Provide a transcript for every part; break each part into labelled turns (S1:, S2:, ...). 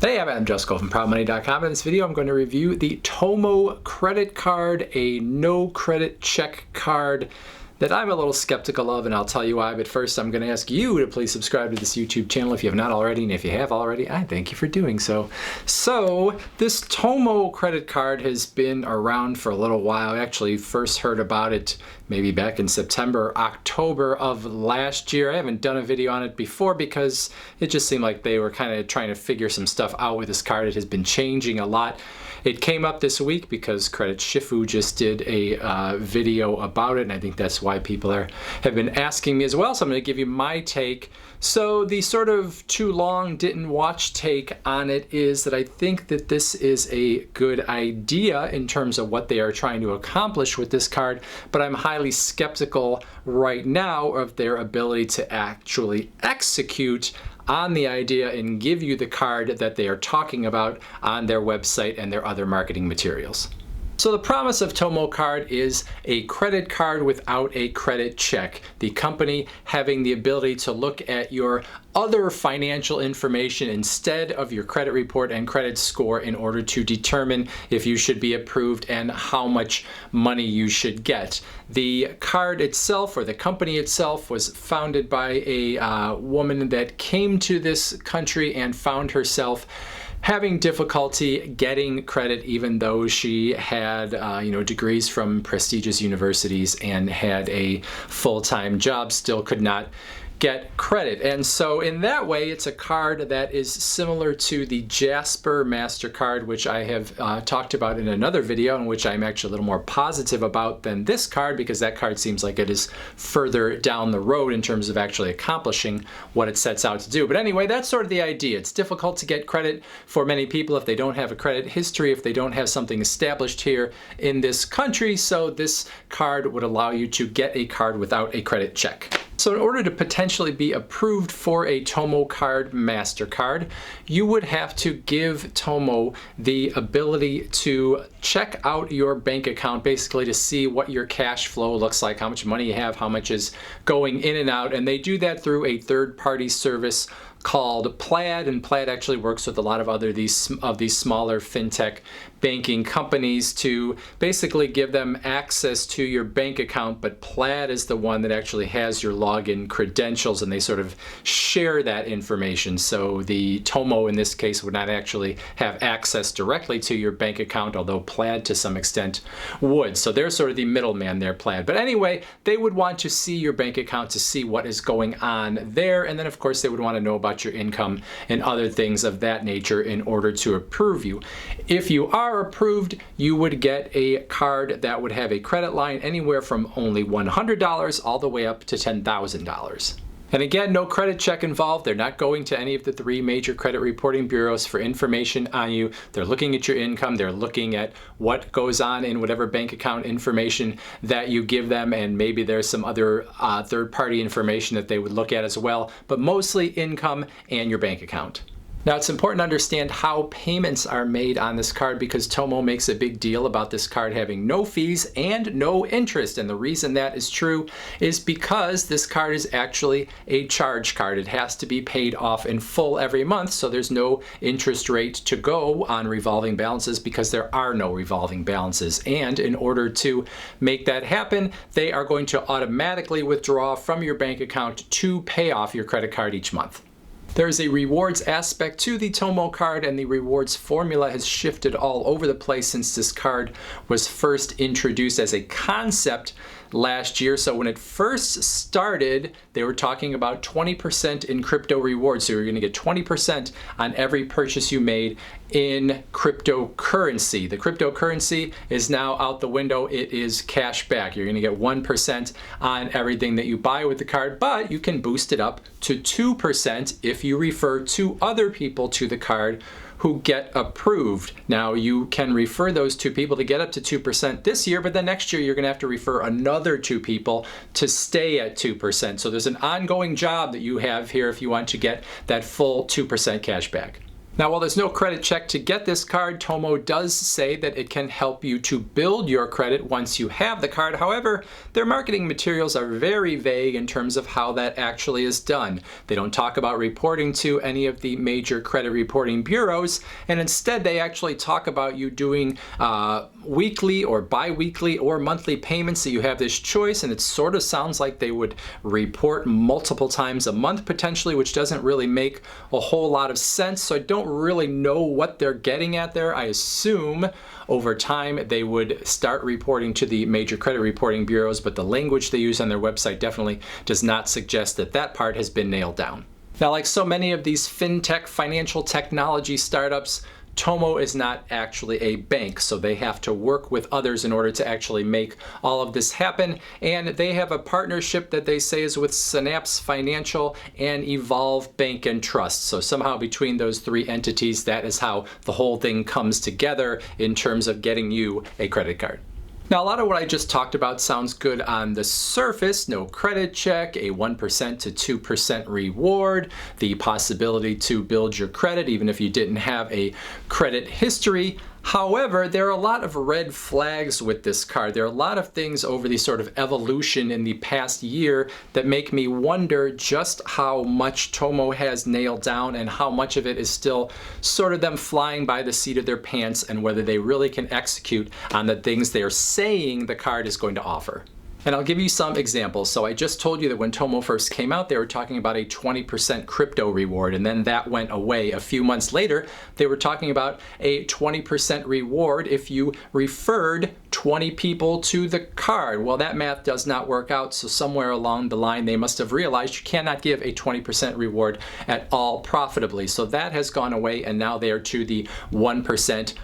S1: Hey, I'm Jessica from ProudMoney.com. In this video, I'm going to review the Tomo credit card, a no credit check card that I'm a little skeptical of, and I'll tell you why. But first, I'm going to ask you to please subscribe to this YouTube channel if you have not already, and if you have already, I thank you for doing so. So, this Tomo credit card has been around for a little while. I actually first heard about it maybe back in September, October of last year. I haven't done a video on it before because it just seemed like they were kind of trying to figure some stuff out with this card. It has been changing a lot. It came up this week because Credit Shifu just did a video about it, and I think that's why people have been asking me as well. So I'm going to give you my take. So the sort of too long didn't watch take on it is that I think that this is a good idea in terms of what they are trying to accomplish with this card, but I'm highly skeptical right now of their ability to actually execute on the idea and give you the card that they are talking about on their website and their other marketing materials. So the promise of Tomo card is a credit card without a credit check. The company having the ability to look at your other financial information instead of your credit report and credit score in order to determine if you should be approved and how much money you should get. The card itself, or the company itself, was founded by a woman that came to this country and found herself having difficulty getting credit even though she had degrees from prestigious universities and had a full-time job, still could not get credit. And so in that way, it's a card that is similar to the Jasper Mastercard, which I have talked about in another video, in which I'm actually a little more positive about than this card, because that card seems like it is further down the road in terms of actually accomplishing what it sets out to do. But anyway, that's sort of the idea. It's difficult to get credit for many people if they don't have a credit history, if they don't have something established here in this country. So this card would allow you to get a card without a credit check. So in order to potentially be approved for a Tomo card Mastercard, you would have to give Tomo the ability to check out your bank account, basically to see what your cash flow looks like, how much money you have, how much is going in and out. And they do that through a third-party service called Plaid, and Plaid actually works with a lot of other these smaller fintech banking companies to basically give them access to your bank account, but Plaid is the one that actually has your login credentials, and they sort of share that information. So the Tomo in this case would not actually have access directly to your bank account, although Plaid to some extent would. So they're sort of the middleman there, Plaid. But anyway, they would want to see your bank account to see what is going on there, and then of course they would want to know about your income and other things of that nature in order to approve you. If you are approved, you would get a card that would have a credit line anywhere from only $100 all the way up to $10,000. And again, no credit check involved. They're not going to any of the 3 major credit reporting bureaus for information on you. They're looking at your income. They're looking at what goes on in whatever bank account information that you give them, and maybe there's some other third-party information that they would look at as well, but mostly income and your bank account. Now, it's important to understand how payments are made on this card, because Tomo makes a big deal about this card having no fees and no interest. And the reason that is true is because this card is actually a charge card. It has to be paid off in full every month, so there's no interest rate to go on revolving balances because there are no revolving balances. And in order to make that happen, they are going to automatically withdraw from your bank account to pay off your credit card each month. There's a rewards aspect to the Tomo card, and the rewards formula has shifted all over the place since this card was first introduced as a concept last year. So when it first started, they were talking about 20% in crypto rewards. So you're going to get 20% on every purchase you made in cryptocurrency. The cryptocurrency is now out the window. It is cash back. You're going to get 1% on everything that you buy with the card, but you can boost it up to 2% if you refer 2 other people to the card who get approved. Now, you can refer those 2 people to get up to 2% this year, but then next year you're gonna have to refer another 2 people to stay at 2%. So there's an ongoing job that you have here if you want to get that full 2% cash back. Now, while there's no credit check to get this card, Tomo does say that it can help you to build your credit once you have the card. However, their marketing materials are very vague in terms of how that actually is done. They don't talk about reporting to any of the major credit reporting bureaus, and instead they actually talk about you doing weekly or bi-weekly or monthly payments, so you have this choice, and it sort of sounds like they would report multiple times a month potentially, which doesn't really make a whole lot of sense. So I don't really know what they're getting at there. I assume over time they would start reporting to the major credit reporting bureaus, but the language they use on their website definitely does not suggest that that part has been nailed down. Now, like so many of these fintech financial technology startups, Tomo is not actually a bank, so they have to work with others in order to actually make all of this happen. And they have a partnership that they say is with Synapse Financial and Evolve Bank and Trust. So somehow between those three entities, that is how the whole thing comes together in terms of getting you a credit card. Now, a lot of what I just talked about sounds good on the surface. No credit check, a 1% to 2% reward, the possibility to build your credit even if you didn't have a credit history. However, there are a lot of red flags with this card. There are a lot of things over the sort of evolution in the past year that make me wonder just how much Tomo has nailed down and how much of it is still sort of them flying by the seat of their pants, and whether they really can execute on the things they are saying the card is going to offer. And I'll give you some examples. So I just told you that when Tomo first came out, they were talking about a 20% crypto reward, and then that went away. A few months later, they were talking about a 20% reward if you referred 20 people to the card. Well, that math does not work out, so somewhere along the line, they must have realized you cannot give a 20% reward at all profitably. So that has gone away, and now they are to the 1%,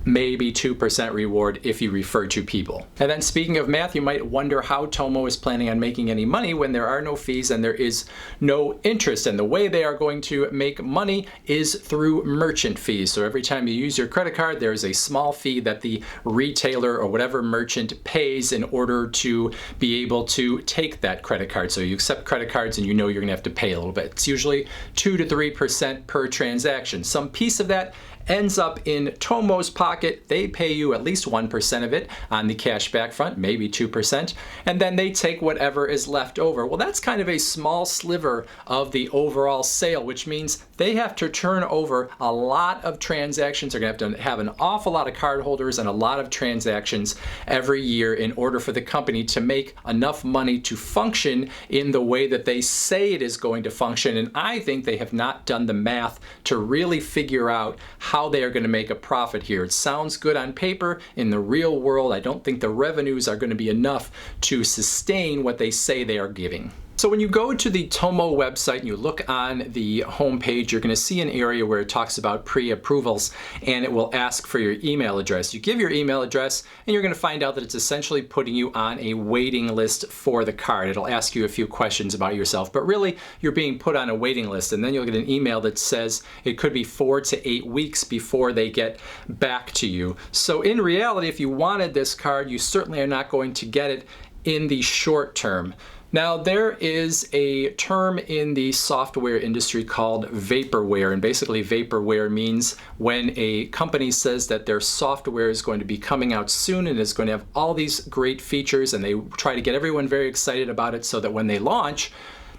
S1: maybe 2% reward if you refer to people. And then speaking of math, you might wonder how Tomo is planning on making any money when there are no fees and there is no interest. And the way they are going to make money is through merchant fees. So every time you use your credit card, there is a small fee that the retailer or whatever merchant pays in order to be able to take that credit card. So you accept credit cards and you know you're gonna have to pay a little bit. It's usually 2 to 3% per transaction. Some piece of that ends up in Tomo's pocket. They pay you at least 1% of it on the cashback front, maybe 2%, and then they take whatever is left over. Well, that's kind of a small sliver of the overall sale, which means they have to turn over a lot of transactions. They're gonna have to have an awful lot of cardholders and a lot of transactions every year in order for the company to make enough money to function in the way that they say it is going to function. And I think they have not done the math to really figure out how they are going to make a profit here. It sounds good on paper. In the real world, I don't think the revenues are going to be enough to sustain what they say they are giving. So when you go to the Tomo website and you look on the homepage, you're going to see an area where it talks about pre-approvals, and it will ask for your email address. You give your email address and you're going to find out that it's essentially putting you on a waiting list for the card. It'll ask you a few questions about yourself, but really you're being put on a waiting list, and then you'll get an email that says it could be 4 to 8 weeks before they get back to you. So in reality, if you wanted this card, you certainly are not going to get it in the short term. Now, there is a term in the software industry called vaporware, and basically vaporware means when a company says that their software is going to be coming out soon and is going to have all these great features, and they try to get everyone very excited about it so that when they launch,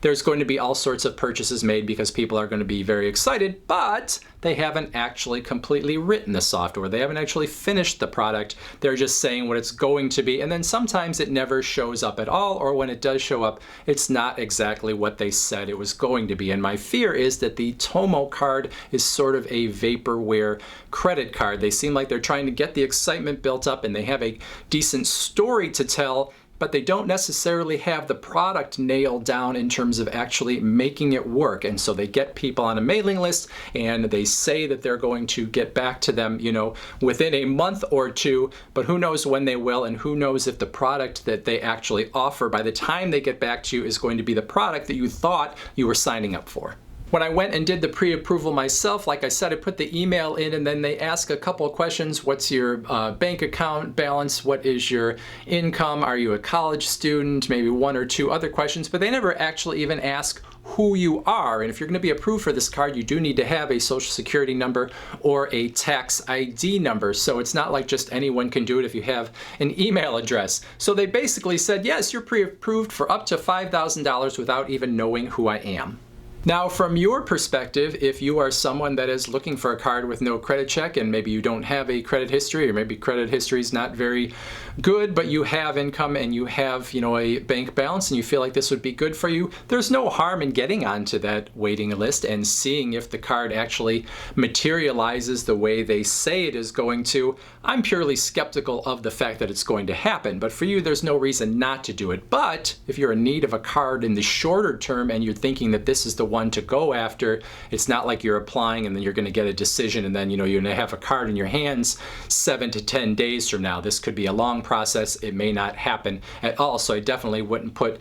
S1: there's going to be all sorts of purchases made because people are going to be very excited, but they haven't actually completely written the software. They haven't actually finished the product. They're just saying what it's going to be, and then sometimes it never shows up at all, or when it does show up, it's not exactly what they said it was going to be. And my fear is that the Tomo card is sort of a vaporware credit card. They seem like they're trying to get the excitement built up, and they have a decent story to tell, but they don't necessarily have the product nailed down in terms of actually making it work. And so they get people on a mailing list and they say that they're going to get back to them, you know, within a month or two, but who knows when they will, and who knows if the product that they actually offer by the time they get back to you is going to be the product that you thought you were signing up for. When I went and did the pre-approval myself, like I said, I put the email in and then they ask a couple of questions. What's your bank account balance? What is your income? Are you a college student? Maybe one or two other questions, but they never actually even ask who you are. And if you're going to be approved for this card, you do need to have a social security number or a tax ID number. So it's not like just anyone can do it if you have an email address. So they basically said, yes, you're pre-approved for up to $5,000 without even knowing who I am. Now, from your perspective, if you are someone that is looking for a card with no credit check and maybe you don't have a credit history, or maybe credit history is not very good, but you have income and you have, a bank balance and you feel like this would be good for you, there's no harm in getting onto that waiting list and seeing if the card actually materializes the way they say it is going to. I'm purely skeptical of the fact that it's going to happen, but for you, there's no reason not to do it. But if you're in need of a card in the shorter term and you're thinking that this is the one to go after, it's not like you're applying and then you're going to get a decision and then you're going to have a card in your hands 7 to 10 days from now. This could be a long process. It may not happen at all. So I definitely wouldn't put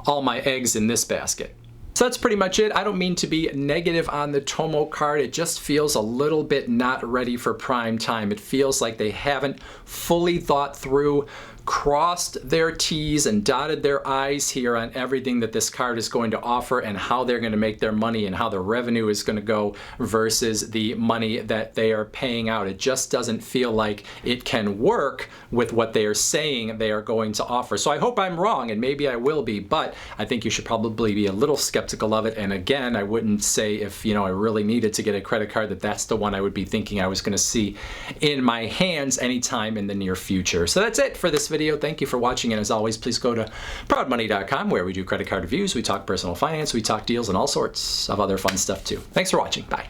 S1: all my eggs in this basket. So that's pretty much it. I don't mean to be negative on the Tomo card. It just feels a little bit not ready for prime time. It feels like they haven't fully thought through, crossed their T's and dotted their I's here on everything that this card is going to offer and how they're going to make their money and how the revenue is going to go versus the money that they are paying out. It just doesn't feel like it can work with what they are saying they are going to offer. So I hope I'm wrong, and maybe I will be, but I think you should probably be a little skeptical of it. And again, I wouldn't say if I really needed to get a credit card that that's the one I would be thinking I was going to see in my hands anytime in the near future. So that's it for this video. Thank you for watching, and as always, please go to proudmoney.com where we do credit card reviews, we talk personal finance, we talk deals, and all sorts of other fun stuff too. Thanks for watching. Bye.